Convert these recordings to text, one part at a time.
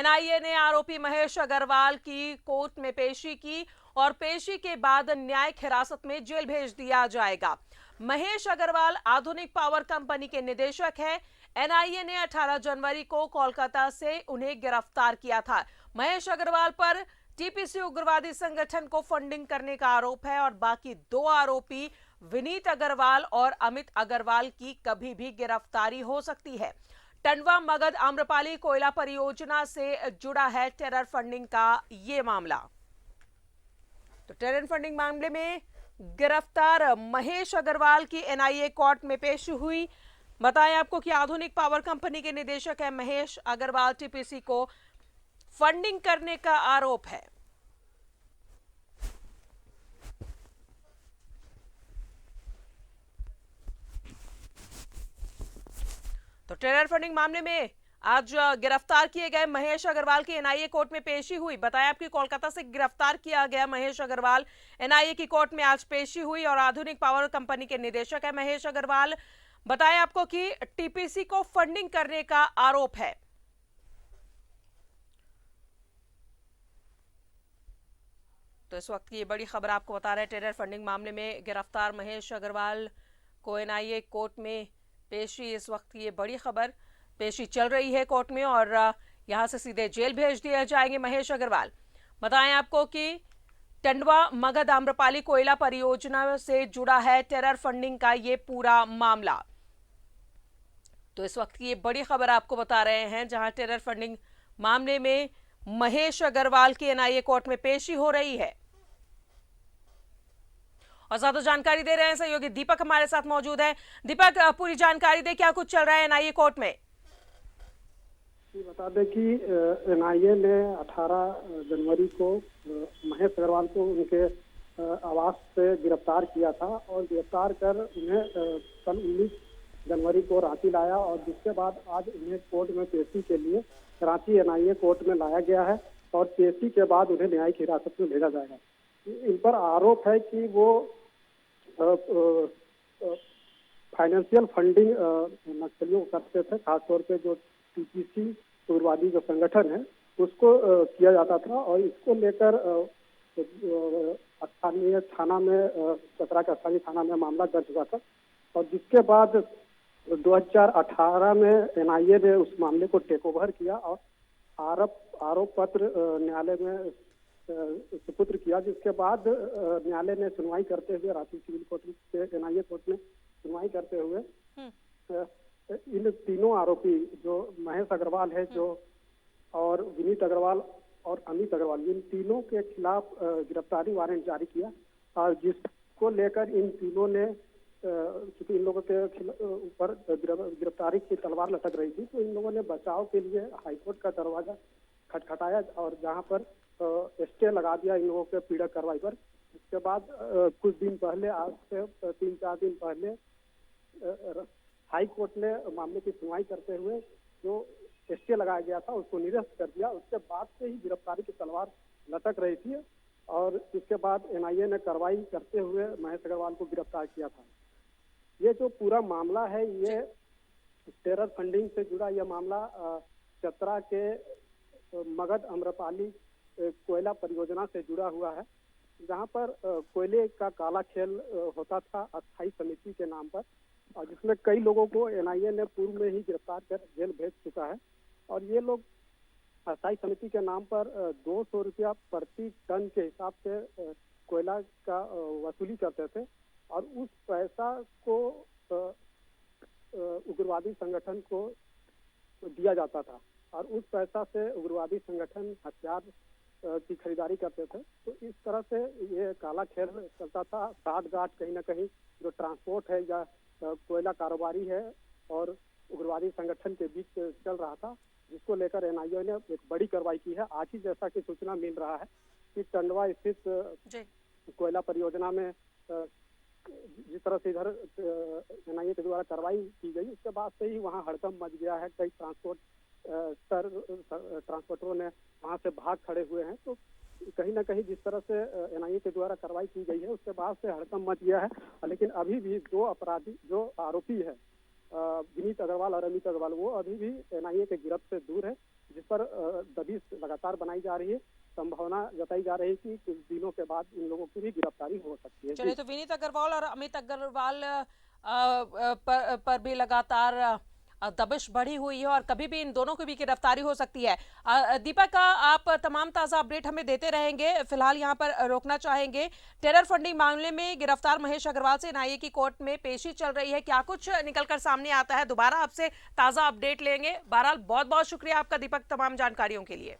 NIA ने आरोपी महेश अग्रवाल की कोर्ट में पेशी की और पेशी के बाद न्यायिक हिरासत में जेल भेज दिया जाएगा। महेश अग्रवाल आधुनिक पावर कंपनी के निदेशक है। एनआईए ने 18 जनवरी को कोलकाता से उन्हें गिरफ्तार किया था। महेश अग्रवाल पर टीपीसी उग्रवादी संगठन को फंडिंग करने का आरोप है और बाकी दो आरोपी विनीत अग्रवाल और अमित अग्रवाल की कभी भी गिरफ्तारी हो सकती है। टंडवा मगध आम्रपाली कोयला परियोजना से जुड़ा है टेरर फंडिंग का यह मामला। तो टेरर फंडिंग मामले में गिरफ्तार महेश अग्रवाल की एनआईए कोर्ट में पेश हुई। बताएं आपको कि आधुनिक पावर कंपनी के निदेशक है महेश अग्रवाल। टीपीसी को फंडिंग करने का आरोप है। तो टेरर फंडिंग मामले में आज गिरफ्तार किए गए महेश अग्रवाल की एनआईए कोर्ट में पेशी हुई। बताया आपकी कोलकाता से गिरफ्तार किया गया महेश अग्रवाल एनआईए की कोर्ट में आज पेशी हुई और आधुनिक पावर कंपनी के निदेशक है महेश अग्रवाल। बताया आपको कि टीपीसी को फंडिंग करने का आरोप है। तो इस वक्त की ये बड़ी खबर आपको बता रहे हैं, टेरर फंडिंग मामले में गिरफ्तार महेश अग्रवाल को एनआईए कोर्ट में पेशी। इस वक्त की ये बड़ी खबर, पेशी चल रही है कोर्ट में और यहां से सीधे जेल भेज दिए जाएंगे महेश अग्रवाल। बताएं आपको कि टंडवा मगध आम्रपाली कोयला परियोजना से जुड़ा है टेरर फंडिंग का ये पूरा मामला। तो इस वक्त की ये बड़ी खबर आपको बता रहे हैं, जहां टेरर फंडिंग मामले में महेश अग्रवाल की एनआईए कोर्ट में पेशी हो रही है। और ज्यादा जानकारी दे रहे हैं सहयोगी दीपक हमारे साथ मौजूद है। दीपक, पूरी जानकारी दे, क्या कुछ चल रहा है एनआईए कोर्ट में? बता दें कि एनआईए ने 18 जनवरी को महेश अग्रवाल को उनके आवास से गिरफ्तार किया था और गिरफ्तार कर उन्हें कल 19 जनवरी को रांची लाया और जिसके बाद आज उन्हें कोर्ट में पेशी के लिए रांची एनआईए कोर्ट में लाया गया है और पेशी के बाद उन्हें न्यायिक हिरासत में भेजा जाएगा। इन पर आरोप है कि वो फाइनेंशियल फंडिंग नक्सलियों को करते थे, खासतौर पे जो टीपीसी उग्रवादी जो संगठन है उसको किया जाता था और इसको लेकर स्थानीय थाना में चतरा के स्थानीय थाना में मामला दर्ज हुआ था और जिसके बाद 2018 में एनआईए ने उस मामले को टेक ओवर किया और आरोप पत्र न्यायालय में सुपुत्र किया, जिसके बाद न्यायालय ने सुनवाई करते हुए रांची सिविल कोर्ट से एनआईए कोर्ट में सुनवाई करते हुए इन तीनों आरोपी जो महेश अग्रवाल है जो और विनीत अग्रवाल और अमित अग्रवाल, इन तीनों के खिलाफ गिरफ्तारी वारंट जारी किया और जिसको लेकर इन तीनों ने क्योंकि इन लोगों के ऊपर गिरफ्तारी की तलवार लटक रही थी तो इन लोगों ने बचाव के लिए हाईकोर्ट का दरवाजा खटखटाया और जहां पर स्टे लगा दिया इन लोगों के पीड़क कार्रवाई पर। इसके बाद कुछ दिन पहले, आज से 3-4 दिन पहले हाई कोर्ट ने मामले की सुनवाई करते हुए जो स्टे लगाया गया था उसको निरस्त कर दिया। उसके बाद से ही गिरफ्तारी की तलवार लटक रही थी और इसके बाद एनआईए ने कार्रवाई करते हुए महेश अग्रवाल को गिरफ्तार किया था। ये जो पूरा मामला है ये टेरर फंडिंग से जुड़ा यह मामला चतरा के मगध आम्रपाली कोयला परियोजना से जुड़ा हुआ है, जहां पर कोयले का काला खेल होता था अस्थायी समिति के नाम पर और जिसमें कई लोगों को एनआईए ने पूर्व में ही गिरफ्तार कर जेल भेज चुका है और ये लोग अस्थायी समिति के नाम पर 200 रुपया प्रति टन के हिसाब से कोयला का वसूली करते थे और उस पैसा को उग्रवादी संगठन को दिया जाता था और उस पैसा से उग्रवादी संगठन हथियार की खरीदारी करते थे। तो इस तरह से ये काला खेल चलता था। साठ गांठ कहीं ना कहीं जो ट्रांसपोर्ट है या कोयला कारोबारी है और उग्रवादी संगठन के बीच चल रहा था, जिसको लेकर एनआईए ने एक बड़ी कार्रवाई की है। आज ही जैसा कि सूचना मिल रहा है कि टंडवा स्थित कोयला परियोजना में जिस तरह से इधर एनआईए के द्वारा कार्रवाई की गई उसके बाद से ही वहाँ हड़कंप मच गया है। कई ट्रांसपोर्टरों ने वहाँ से भाग खड़े हुए हैं। तो कहीं ना कहीं जिस तरह से एनआईए के द्वारा कार्रवाई की गई है उसके बाद से हड़कंप मच गया है, लेकिन अभी भी दो अपराधी जो आरोपी है विनीत अग्रवाल और अमित अग्रवाल वो अभी भी एनआईए के गिरफ्त से दूर है जिस पर दबिश लगातार बनाई जा रही है। संभावना जताई जा रही है कि कुछ दिनों के बाद इन लोगों की भी गिरफ्तारी हो सकती है। चलिए, तो विनीत अग्रवाल और अमित अग्रवाल पर भी लगातार दबिश बढ़ी हुई है और कभी भी इन दोनों की भी गिरफ्तारी हो सकती है। दीपक, आप तमाम ताजा अपडेट हमें देते रहेंगे, फिलहाल यहाँ पर रोकना चाहेंगे। टेरर फंडिंग मामले में गिरफ्तार महेश अग्रवाल से एनआईए की कोर्ट में पेशी चल रही है, क्या कुछ निकलकर सामने आता है, दोबारा आपसे ताजा अपडेट लेंगे। बहरहाल बहुत बहुत शुक्रिया आपका दीपक, तमाम जानकारियों के लिए।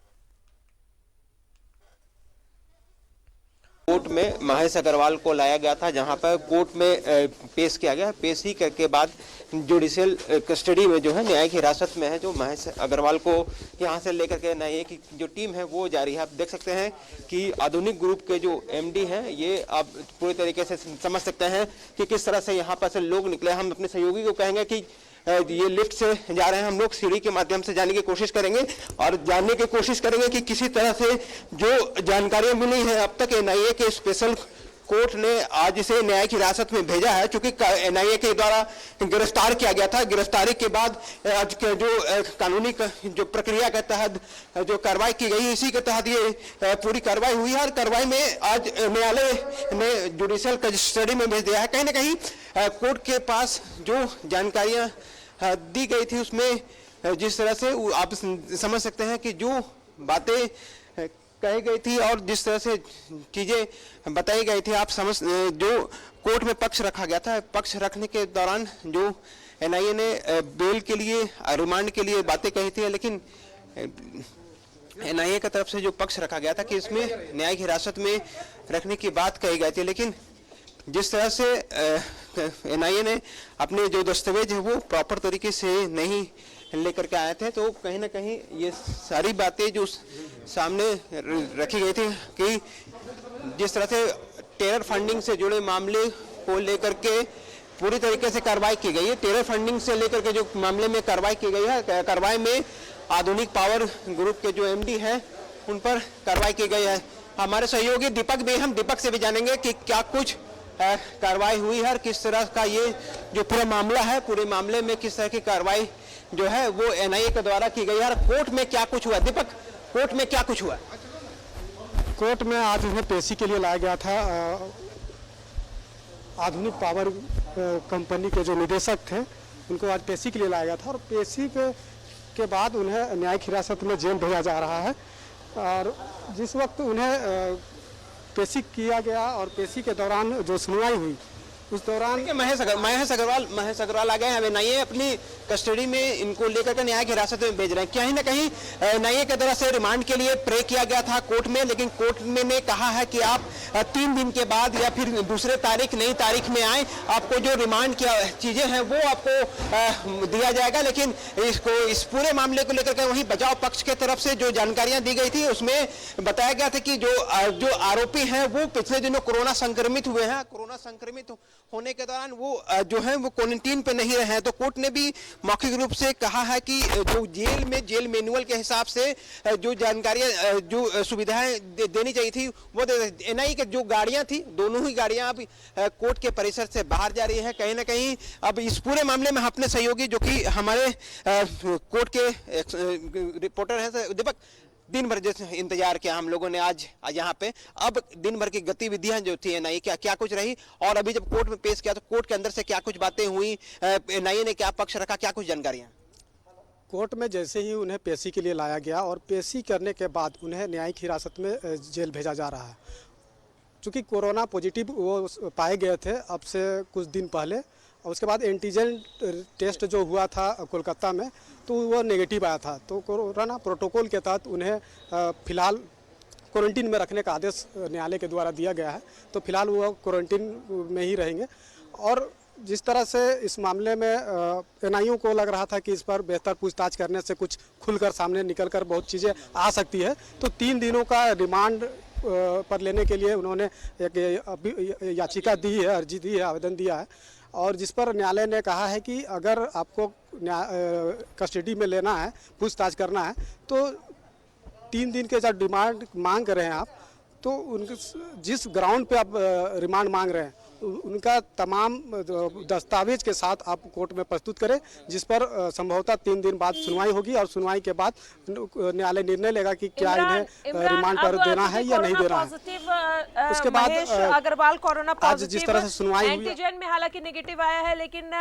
कोर्ट में महेश अग्रवाल को लाया गया था, जहां पर कोर्ट में पेश किया गया। पेशी के बाद जुडिशियल कस्टडी में जो है, न्यायिक हिरासत में है जो महेश अग्रवाल को यहां से लेकर के एनआईए की जो टीम है वो जा रही है। आप देख सकते हैं कि आधुनिक ग्रुप के जो एमडी हैं, ये आप पूरी तरीके से समझ सकते हैं कि किस तरह से यहाँ पर से लोग निकले। हम अपने सहयोगी को कहेंगे कि ये लिफ्ट से जा रहे हैं, हम लोग सीढ़ी के माध्यम से जाने की कोशिश करेंगे और जानने की कोशिश करेंगे कि किसी तरह से जो जानकारियां मिली हैं अब तक एनआईए के स्पेशल कोर्ट ने आज इसे न्यायिक हिरासत में भेजा है, क्योंकि एनआईए के द्वारा गिरफ्तार किया गया था। गिरफ्तारी के बाद आज के जो कानूनी जो प्रक्रिया के तहत जो कार्रवाई की गई, इसी के तहत ये पूरी कार्रवाई हुई है और कार्रवाई में आज न्यायालय ने जुडिशियल कस्टडी में भेज दिया है। कहीं ना कहीं कोर्ट के पास जो जानकारियां दी गई थी उसमें जिस तरह से आप समझ सकते हैं कि जो बातें कही गई थी और जिस तरह से चीजें बताई गई थी, आप समझ जो कोर्ट में पक्ष रखा गया था, पक्ष रखने के दौरान जो एनआईए ने बेल के लिए, रिमांड के लिए बातें कही थी, लेकिन एनआईए की तरफ से जो पक्ष रखा गया था कि इसमें न्यायिक हिरासत में रखने की बात कही गई थी, लेकिन जिस तरह से एनआईए ने अपने जो दस्तावेज है वो प्रॉपर तरीके से नहीं लेकर के आए थे, तो कहीं ना कहीं ये सारी बातें जो सामने रखी गई थी कि जिस तरह से टेरर फंडिंग से जुड़े मामले को लेकर के पूरी तरीके से कार्रवाई की गई है। टेरर फंडिंग से लेकर के जो मामले में कार्रवाई की गई है, कार्रवाई में आधुनिक पावर ग्रुप के जो एमडी हैं उन पर कार्रवाई की गई है। हमारे सहयोगी दीपक भी, हम दीपक से भी जानेंगे कि क्या कुछ कार्रवाई हुई है और किस तरह का ये जो पूरा मामला है, पूरे मामले में किस तरह की कार्रवाई जो है वो एनआईए के द्वारा की गई है और कोर्ट में क्या कुछ हुआ। दीपक, कोर्ट में क्या कुछ हुआ? कोर्ट में आज उन्हें पेशी के लिए लाया गया था। आधुनिक पावर कंपनी के जो निदेशक थे उनको आज पेशी के लिए लाया गया था और पेशी के बाद उन्हें न्यायिक हिरासत में जेल भेजा जा रहा है। और जिस वक्त उन्हें पेशी किया गया और पेशी के दौरान जो सुनवाई हुई उस दौरान महेश अग्रवाल आ गए हैं। एनआईए अपनी कस्टडी में इनको लेकर के न्यायिक हिरासत में भेज रहे हैं। कहीं ना कहीं एनआईए की तरफ से रिमांड के लिए प्रे किया गया था कोर्ट में, लेकिन कोर्ट में ने कहा है कि आप 3 दिन के बाद या फिर दूसरे तारीख, नई तारीख में आए, आपको जो रिमांड की चीजें हैं वो आपको दिया जाएगा। लेकिन इस पूरे मामले को लेकर के वहीं बचाव पक्ष के तरफ से जो जानकारियां दी गई थी उसमें बताया गया था कि जो आरोपी हैं वो पिछले दिनों कोरोना संक्रमित हुए हैं। कोरोना संक्रमित होने के दौरान वो जो है वो क्वारंटीन पे नहीं रहे हैं। तो कोर्ट ने भी मौखिक रूप से कहा है कि जो जेल मैनुअल के हिसाब से जो जानकारियां, जो सुविधाएं देनी चाहिए थी वो एनआईए की जो गाड़ियां थी, दोनों ही गाड़ियां अब कोर्ट के परिसर से बाहर जा रही है। कहीं ना कहीं अब इस पूरे मामले में अपने सहयोगी जो कि हमारे कोर्ट के रिपोर्टर हैं दीपक, दिन भर जैसे इंतजार किया हम लोगों ने आज यहाँ पे, अब दिन भर की गतिविधियां जो थी एनआईए क्या कुछ रही और अभी जब कोर्ट में पेश किया तो कोर्ट के अंदर से क्या कुछ बातें हुई, एनआईए ने क्या पक्ष रखा, क्या कुछ जानकारियां? कोर्ट में जैसे ही उन्हें पेशी के लिए लाया गया और पेशी करने के बाद उन्हें न्यायिक हिरासत में जेल भेजा जा रहा है। चूँकि कोरोना पॉजिटिव वो पाए गए थे अब से कुछ दिन पहले, और उसके बाद एंटीजन टेस्ट जो हुआ था कोलकाता में तो वो नेगेटिव आया था। तो कोरोना प्रोटोकॉल के तहत उन्हें फ़िलहाल क्वारंटीन में रखने का आदेश न्यायालय के द्वारा दिया गया है। तो फिलहाल वो क्वारंटीन में ही रहेंगे। और जिस तरह से इस मामले में एनआईए को लग रहा था कि इस पर बेहतर पूछताछ करने से कुछ खुलकर सामने निकलकर बहुत चीज़ें आ सकती है, तो 3 दिनों का रिमांड पर लेने के लिए उन्होंने एक याचिका दी है, अर्जी दी है, आवेदन दिया है। और जिस पर न्यायालय ने कहा है कि अगर आपको कस्टडी में लेना है, पूछताछ करना है, तो 3 दिन के जब डिमांड मांग रहे हैं आप, तो उनके जिस ग्राउंड पे आप रिमांड मांग रहे हैं उनका तमाम दस्तावेज के साथ आप कोर्ट में प्रस्तुत करें, जिस पर संभवतः 3 दिन बाद सुनवाई होगी और सुनवाई के बाद न्यायालय निर्णय लेगा कि क्या इन्हें रिमांड पर देना है या नहीं देना है। उसके बाद अग्रवाल कोरोना आज पॉजिटिव जिस तरह से सुनवाई हुई, एंटीजन में हालांकि नेगेटिव आया है, लेकिन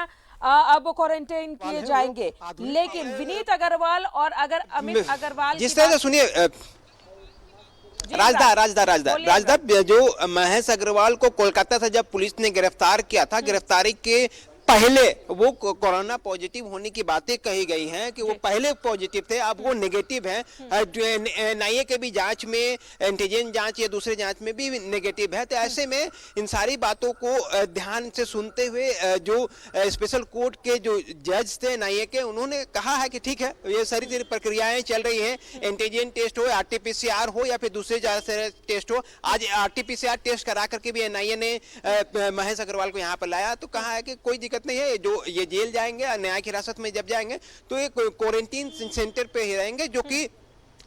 अब क्वारंटाइन किए जाएंगे। लेकिन विनीत अग्रवाल और अगर अमित अग्रवाल जिस तरह से सुनिए राजदा जो महेश अग्रवाल को कोलकाता से जब पुलिस ने गिरफ्तार किया था, गिरफ्तारी के पहले वो कोरोना पॉजिटिव होने की बातें कही गई हैं कि वो पहले पॉजिटिव थे, अब वो नेगेटिव हैं। एनआईए के भी जांच में, एंटीजन जांच या दूसरे जांच में भी नेगेटिव है। तो ऐसे में इन सारी बातों को ध्यान से सुनते हुए जो स्पेशल कोर्ट के जो जज थे एनआईए के, उन्होंने कहा है कि ठीक है, ये सारी प्रक्रियाएं चल रही हैं, एंटीजन टेस्ट हो, आरटीपीसीआर हो या फिर दूसरे टेस्ट हो। आज आरटीपीसीआर टेस्ट करा करके भी एनआईए ने महेश अग्रवाल को यहाँ पर लाया, तो कहा है कि कोई दिक्कत नहीं है, जो ये जेल जाएंगे, न्यायिक हिरासत में जब जाएंगे तो ये क्वारंटीन सेंटर पे ही रहेंगे, जो कि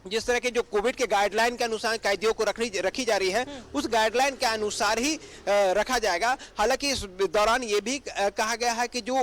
जिस तरह के जो कोविड के गाइडलाइन के अनुसार कैदियों को रखी जा रही है, उस गाइडलाइन के अनुसार ही रखा जाएगा। हालांकि इस दौरान ये भी कहा गया है कि जो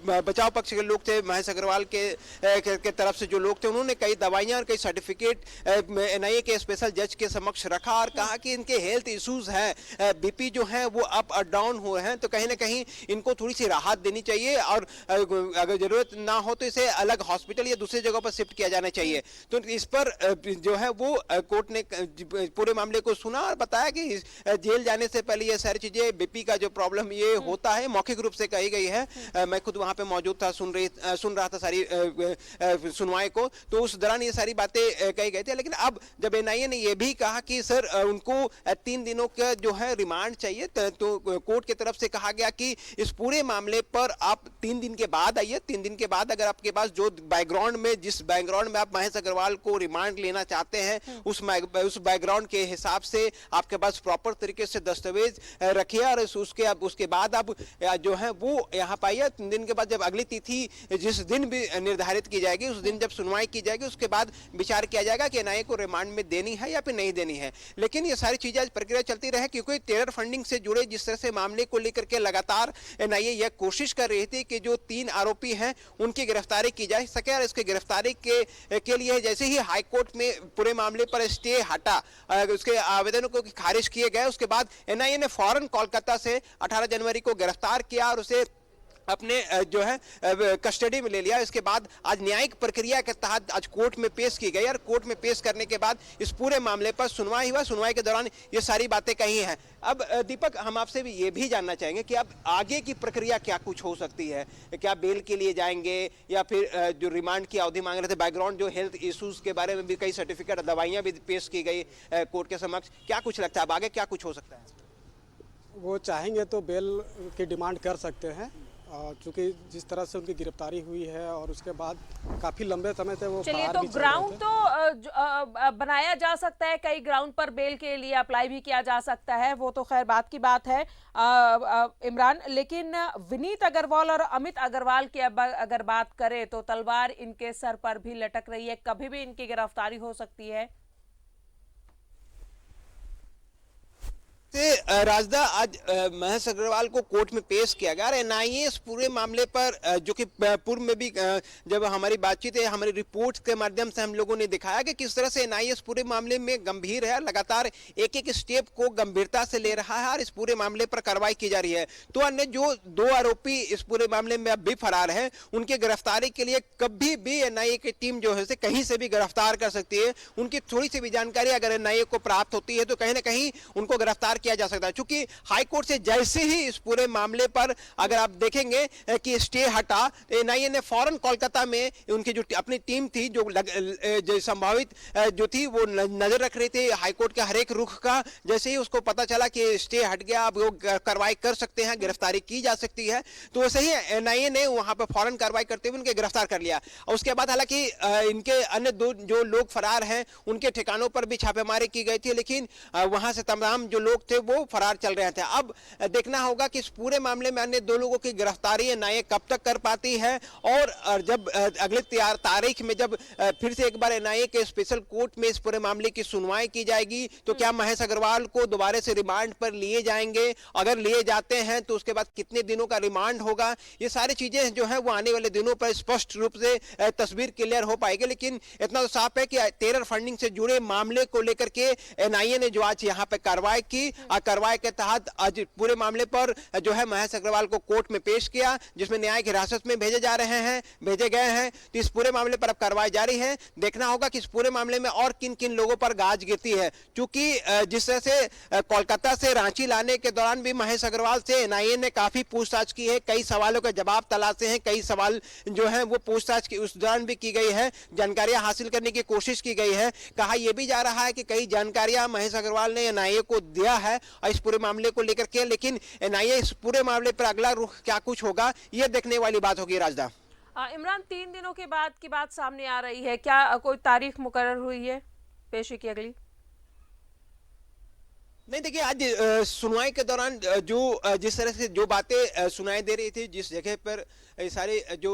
बचाव पक्ष के लोग थे, महेश अग्रवाल के तरफ से जो लोग थे, उन्होंने कई दवाइयां और कई सर्टिफिकेट एनआईए के स्पेशल जज के समक्ष रखा और कहा कि इनके हेल्थ इश्यूज हैं, बीपी जो है वो अप और डाउन हुए हैं, तो कहीं ना कहीं इनको थोड़ी सी राहत देनी चाहिए और अगर जरूरत ना हो तो इसे अलग हॉस्पिटल या दूसरी जगह पर शिफ्ट किया जाना चाहिए। तो इस पर जो है वो कोर्ट ने पूरे मामले को सुना और बताया कि जेल जाने से पहले ये सारी चीजें, बीपी का जो प्रॉब्लम ये होता है, मौखिक रूप से कही गई है। मैं खुद वहां पे मौजूद था, सुन रहा था सारी सुनवाई को, तो उस दौरान ये सारी बातें कही गई थी। लेकिन अब जब एनआईए ने ये भी कहा कि सर उनको 3 दिनों का जो है रिमांड चाहिए, तो कोर्ट की तरफ से कहा गया कि इस पूरे मामले पर आप 3 दिन के बाद आइए। 3 दिन के बाद अगर आपके पास जो बैकग्राउंड में, जिस बैकग्राउंड में आप महेश अग्रवाल को रिमांड लेना चाहते हैं, उस बैकग्राउंड के हिसाब से आपके पास प्रॉपर तरीके से दस्तावेज रखिए और उसके बाद आप जो है वो यहाँ पाइए। 3 दिन के बाद जब अगली तिथि जिस दिन भी निर्धारित की जाएगी, उस दिन जब सुनवाई की जाएगी, उसके बाद विचार किया जाएगा कि एनआईए को रिमांड में देनी है या फिर नहीं देनी है। लेकिन ये सारी चीजें आज प्रक्रिया चलती रहे, क्योंकि टेरर फंडिंग से जुड़े जिस तरह से मामले को लेकर के लगातार एनआईए यह कोशिश कर रही थी कि जो 3 आरोपी हैं उनकी गिरफ्तारी की जा सके, और इसके गिरफ्तारी के लिए जैसे ही हाईकोर्ट में पूरे मामले पर स्टे हटा, उसके आवेदनों को खारिज किए गए, उसके बाद एनआईए ने फौरन कोलकाता से 18 जनवरी को गिरफ्तार किया और उसे अपने जो है कस्टडी में ले लिया। इसके बाद आज न्यायिक प्रक्रिया के तहत आज कोर्ट में पेश की गई और कोर्ट में पेश करने के बाद इस पूरे मामले पर सुनवाई हुआ। सुनवाई के दौरान ये सारी बातें कही हैं। अब दीपक, हम आपसे भी ये भी जानना चाहेंगे कि अब आगे की प्रक्रिया क्या कुछ हो सकती है? क्या बेल के लिए जाएंगे या फिर जो रिमांड की अवधि मांग रहे थे, बैकग्राउंड जो हेल्थ इश्यूज के बारे में भी कई सर्टिफिकेट, दवाइयाँ भी पेश की गई कोर्ट के समक्ष, क्या कुछ लगता है अब आगे क्या कुछ हो सकता है? वो चाहेंगे तो बेल की डिमांड कर सकते हैं, चूंकि जिस तरह से उनकी गिरफ्तारी हुई है और उसके बाद काफी लंबे समय से वो चलिए, तो ग्राउंड तो बनाया जा सकता है, कई ग्राउंड पर बेल के लिए अप्लाई भी किया जा सकता है, वो तो खैर बात की बात है इमरान। लेकिन विनीत अग्रवाल और अमित अग्रवाल की अगर बात करें तो तलवार इनके सर पर भी लटक रही है, कभी भी इनकी गिरफ्तारी हो सकती है। राजदा, आज महेश अग्रवाल को कोर्ट में पेश किया गया और एनआईए इस पूरे मामले पर जो कि पूर्व में भी जब हमारी बातचीत है, हमारी रिपोर्ट के माध्यम से हम लोगों ने दिखाया कि किस तरह से एनआईए इस पूरे मामले में गंभीर है, लगातार एक एक स्टेप को गंभीरता से ले रहा है और इस पूरे मामले पर कार्रवाई की जा रही है। तो अन्य जो 2 आरोपी इस पूरे मामले में अब भी फरार है, उनकी गिरफ्तारी के लिए कभी भी एनआईए की टीम जो है कहीं से भी गिरफ्तार कर सकती है। उनकी थोड़ी सी भी जानकारी अगर एनआईए को प्राप्त होती है तो कहीं ना कहीं उनको गिरफ्तार किया जा सकता है। चूंकि हाईकोर्ट से जैसे ही इस पूरे मामले पर अगर आप देखेंगे कि स्टे हटा, एनआईए ने फौरन कोलकाता में उनकी जो अपनी टीम थी जो संभावित जो थी वो नजर रख रही थी हाईकोर्ट के हर एक रुख का। जैसे ही उसको पता चला कि स्टे हट गया, अब वो कार्रवाई कर सकते हैं, गिरफ्तारी की जा सकती है, तो वैसे ही एनआईए ने वहां पर फौरन कार्रवाई करते हुए उनके गिरफ्तार कर लिया। और उसके बाद हालांकि इनके अन्य 2 जो लोग फरार हैं उनके ठिकानों पर भी छापेमारी की गई थी, लेकिन वहां से तमाम जो लोग थे वो फरार चल रहे थे। अब देखना होगा कि इस पूरे मामले में अन्य 2 लोगों की गिरफ्तारी एनआईए कब तक कर पाती है, और जब अगले तारीख में जब फिर से एक बार एनआईए के स्पेशल कोर्ट में इस पूरे मामले की सुनवाई की जाएगी तो क्या महेश अग्रवाल को दोबारा से रिमांड पर लिए जाएंगे, अगर लिए जाते हैं तो उसके बाद कितने दिनों का रिमांड होगा, ये सारी चीजें जो है वो आने वाले दिनों पर स्पष्ट रूप से तस्वीर क्लियर हो पाएगी। लेकिन इतना तो साफ है कि टेरर फंडिंग से जुड़े मामले को लेकर के एनआईए ने जो आज यहाँ पे कार्रवाई की, कार्रवाई के तहत आज पूरे मामले पर जो है महेश अग्रवाल को कोर्ट में पेश किया, जिसमें न्यायिक हिरासत में भेजे गए हैं। तो इस पूरे मामले पर अब कार्रवाई जारी है। देखना होगा कि इस पूरे मामले में और किन किन लोगों पर गाज गिरती है, क्योंकि जिस तरह से कोलकाता से रांची लाने के दौरान भी महेश अग्रवाल से एनआईए ने काफी पूछताछ की है, कई सवालों के जवाब तलाशे हैं, कई सवाल जो है वो पूछताछ की उस दौरान भी की गई है, जानकारियां हासिल करने की कोशिश की गई है। कहा यह भी जा रहा है कि कई जानकारियां महेश अग्रवाल ने एनआईए को दिया है और इस पूरे मामले को लेकर के, लेकिन एनआईए इस पूरे मामले पर अगला रुख क्या कुछ होगा ये देखने वाली बात होगी। राजदा इमरान, 3 दिनों के बाद की बात सामने आ रही है, क्या कोई तारीख मुकर्रर हुई है पेशी की अगली? नहीं, देखिए आज सुनवाई के दौरान जो जिस तरह से जो बातें सुनाई दे रही थी, जिस जगह पर सारे जो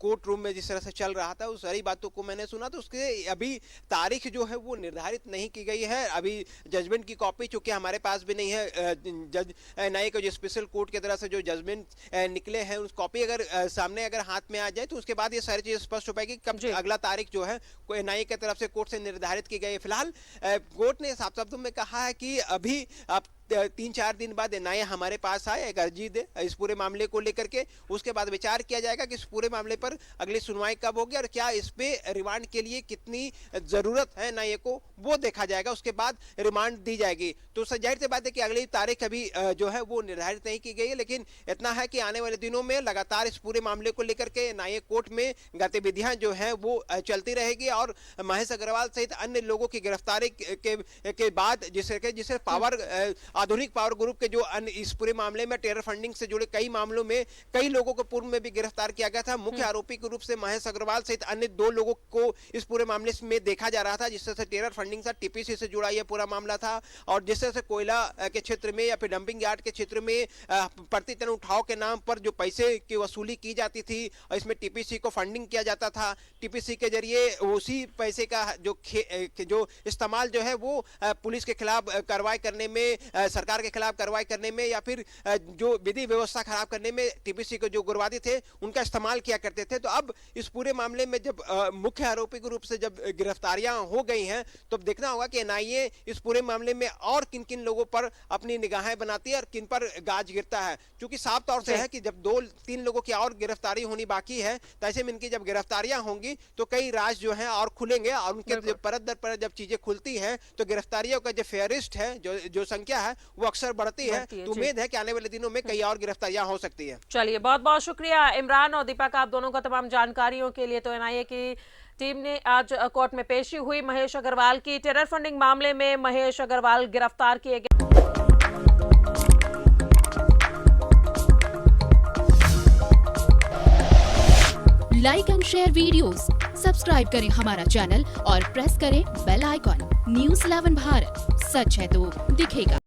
कोर्ट रूम में जिस तरह से चल रहा था उस सारी बातों को मैंने सुना, तो उसके अभी तारीख जो है वो निर्धारित नहीं की गई है। अभी जजमेंट की कॉपी चूंकि हमारे पास भी नहीं है, जज एनआईए को जो स्पेशल कोर्ट की तरफ से जो जजमेंट निकले हैं उस कॉपी अगर सामने अगर हाथ में आ जाए तो उसके बाद ये सारी चीजें स्पष्ट हो पाएगी कब अगला तारीख जो है एनआईए की तरफ से कोर्ट से निर्धारित की गई है। फिलहाल कोर्ट ने साफ शब्दों में कहा है कि अभी आप 3-4 दिन बाद एनआईए हमारे पास आए, एक अर्जी दे इस पूरे मामले को लेकर के, उसके बाद विचार किया जाएगा कि इस पूरे मामले पर अगली सुनवाई कब होगी और क्या इस पे रिमांड के लिए कितनी जरूरत है एनआईए को वो देखा जाएगा, उसके बाद रिमांड दी जाएगी। तो जाहिर सी बात है कि अगली तारीख अभी जो है वो निर्धारित नहीं की गई है, लेकिन इतना है कि आने वाले दिनों में लगातार इस पूरे मामले को लेकर के एनआईए कोर्ट में गतिविधियां जो है वो चलती रहेगी और महेश अग्रवाल सहित अन्य लोगों की गिरफ्तारी के बाद जिसे पावर आधुनिक पावर ग्रुप के जो इस पूरे मामले में टेरर फंडिंग से जुड़े कई मामलों में कई लोगों को पूर्व में भी गिरफ्तार किया गया था। मुख्य आरोपी के रूप से महेश अग्रवाल सहित अन्य 2 लोगों को इस पूरे मामले में देखा जा रहा था, जिस तरह से टेरर फंडिंग से टीपीसी से जुड़ा यह पूरा मामला था और जिस तरह से कोयला के क्षेत्र में या फिर डंपिंग यार्ड के क्षेत्र में प्रति टन उठाव के नाम पर जो पैसे की वसूली की जाती थी और इसमें टीपीसी को फंडिंग किया जाता था, टीपीसी के जरिए उसी पैसे का जो इस्तेमाल जो है वो पुलिस के खिलाफ कार्रवाई करने में, सरकार के खिलाफ कार्रवाई करने में या फिर जो विधि व्यवस्था खराब करने में टीपीसी को जो गुरवादी थे उनका इस्तेमाल किया करते थे। तो अब इस पूरे मामले में जब मुख्य आरोपी के रूप से जब गिरफ्तारियां हो गई हैं तो अब देखना होगा कि एनआईए इस पूरे मामले में और किन किन लोगों पर अपनी निगाहें बनाती है और किन पर गाज गिरता है, क्योंकि साफ तौर से है कि जब 2-3 लोगों की और गिरफ्तारी होनी बाकी है तो ऐसे में इनकी जब गिरफ्तारियां होंगी तो कई राज जो है और खुलेंगे और उनके परत दर परत जब चीजें खुलती हैं तो गिरफ्तारियों का जो फेयरिस्ट है जो संख्या है वो अक्सर बढ़ती है। तो उम्मीद है कि आने वाले दिनों में कई और गिरफ्तारियां हो सकती है। चलिए, बहुत बहुत शुक्रिया इमरान और दीपक आप दोनों का तमाम जानकारियों के लिए। तो एनआईए की टीम ने आज कोर्ट में पेशी हुई महेश अग्रवाल की, टेरर फंडिंग मामले में महेश अग्रवाल गिरफ्तार किए गए। Like and share videos, subscribe करें हमारा चैनल और प्रेस करें बेल आइकॉन। न्यूज़ 11 भारत, सच है तो दिखेगा।